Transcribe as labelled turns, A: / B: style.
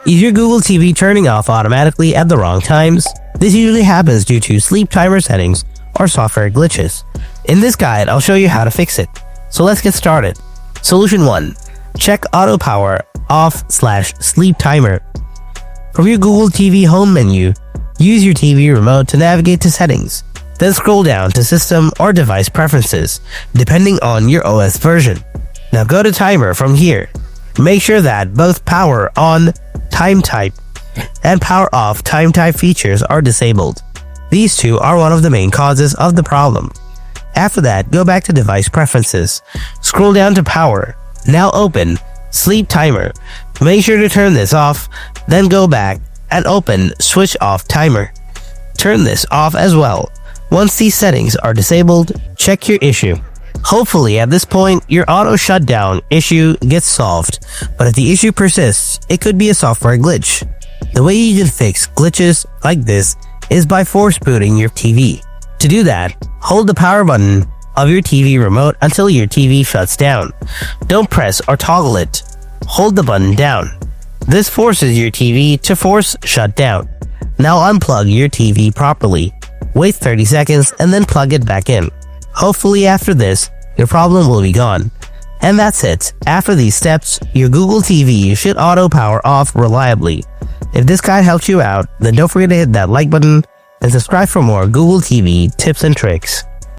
A: Is your Google TV turning off automatically at the wrong times? This usually happens due to sleep timer settings or software glitches. In this guide, I'll show you how to fix it. So let's get started. Solution 1. Check auto power off/sleep timer. From your Google TV home menu, use your TV remote to navigate to settings. Then scroll down to system or device preferences, depending on your OS version. Now go to timer from here. Make sure that both power on time type and power off time type features are disabled. These two are one of the main causes of the problem. After that, go back to device preferences. Scroll down to power. Now open sleep timer. Make sure to turn this off, then go back and open switch off timer. Turn this off as well. Once these settings are disabled, check your issue. Hopefully at this point, your auto shutdown issue gets solved, but if the issue persists, it could be a software glitch. The way you can fix glitches like this is by force booting your TV. To do that, hold the power button of your TV remote until your TV shuts down. Don't press or toggle it. Hold the button down. This forces your TV to force shut down. Now unplug your TV properly. Wait 30 seconds and then plug it back in. Hopefully after this, your problem will be gone. And that's it. After these steps, your Google TV should auto power off reliably. If this guide helped you out, then don't forget to hit that like button and subscribe for more Google TV tips and tricks.